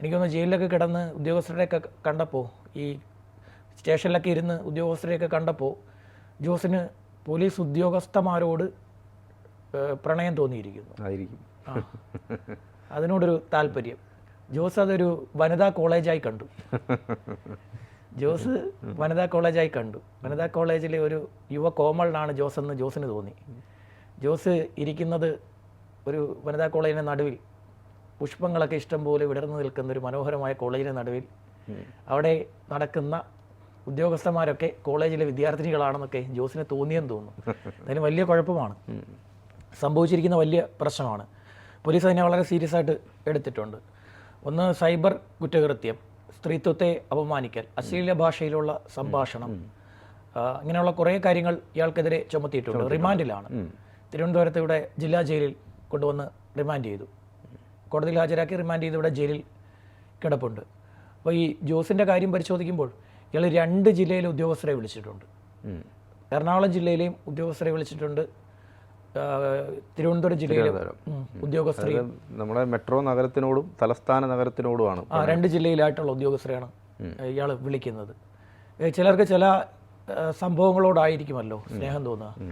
എനിക്കൊന്ന് ജയിലിലൊക്കെ കിടന്ന് ഉദ്യോഗസ്ഥരെയൊക്കെ കണ്ടപ്പോൾ, ഈ സ്റ്റേഷനിലൊക്കെ ഇരുന്ന് ഉദ്യോഗസ്ഥരെയൊക്കെ കണ്ടപ്പോൾ ജോസിന് പോലീസ് ഉദ്യോഗസ്ഥന്മാരോട് പ്രണയം തോന്നിയിരിക്കുന്നു. അതിനോടൊരു താല്പര്യം. ജോസ് അതൊരു വനിതാ കോളേജായി കണ്ടു. വനിതാ കോളേജിലെ ഒരു യുവ കോമളനാണ് ജോസ് എന്ന് ജോസിന് തോന്നി. ജോസ് ഇരിക്കുന്നത് ഒരു വനിതാ കോളേജിൻ്റെ നടുവിൽ, പുഷ്പങ്ങളൊക്കെ ഇഷ്ടം പോലെ വിടർന്നു നിൽക്കുന്ന ഒരു മനോഹരമായ കോളേജിൻ്റെ നടുവിൽ, അവിടെ നടക്കുന്ന ഉദ്യോഗസ്ഥന്മാരൊക്കെ കോളേജിലെ വിദ്യാർത്ഥിനികളാണെന്നൊക്കെ ജോസിന് തോന്നിയെന്ന് തോന്നുന്നു. അതിന് വലിയ കുഴപ്പമാണ് സംഭവിച്ചിരിക്കുന്ന, വലിയ പ്രശ്നമാണ്. പോലീസ് അതിനെ വളരെ സീരിയസ് ആയിട്ട് എടുത്തിട്ടുണ്ട്. ഒന്ന്, സൈബർ കുറ്റകൃത്യം, സ്ത്രീത്വത്തെ അപമാനിക്കൽ, അശ്ലീല ഭാഷയിലുള്ള സംഭാഷണം, ഇങ്ങനെയുള്ള കുറേ കാര്യങ്ങൾ ഇയാൾക്കെതിരെ ചുമത്തിയിട്ടുണ്ട്. റിമാൻഡിലാണ്. തിരുവനന്തപുരത്ത് ഇവിടെ ജില്ലാ ജയിലിൽ കൊണ്ടുവന്ന് റിമാൻഡ് ചെയ്തു. കോടതിയിൽ ഹാജരാക്കി റിമാൻഡ് ചെയ്ത് ഇവിടെ ജയിലിൽ കിടപ്പുണ്ട്. അപ്പോൾ ഈ ജോസിൻ്റെ കാര്യം പരിശോധിക്കുമ്പോൾ ഇയാൾ 2 ജില്ലയിലെ ഉദ്യോഗസ്ഥരെ വിളിച്ചിട്ടുണ്ട്. എറണാകുളം ജില്ലയിലെയും ഉദ്യോഗസ്ഥരെ വിളിച്ചിട്ടുണ്ട്, തിരുവനന്തപുരം ജില്ലയിലെ ഉദ്യോഗസ്ഥരെ, നമ്മുടെ മെട്രോ നഗരത്തിനോടും തലസ്ഥാന നഗരത്തിനോടുമാണ് 2 ജില്ലയിലായിട്ടുള്ള ഉദ്യോഗസ്ഥരെയാണ് ഇയാൾ വിളിക്കുന്നത്. ചിലർക്ക് ചില സംഭവങ്ങളോടായിരിക്കുമല്ലോ സ്നേഹം തോന്നുക.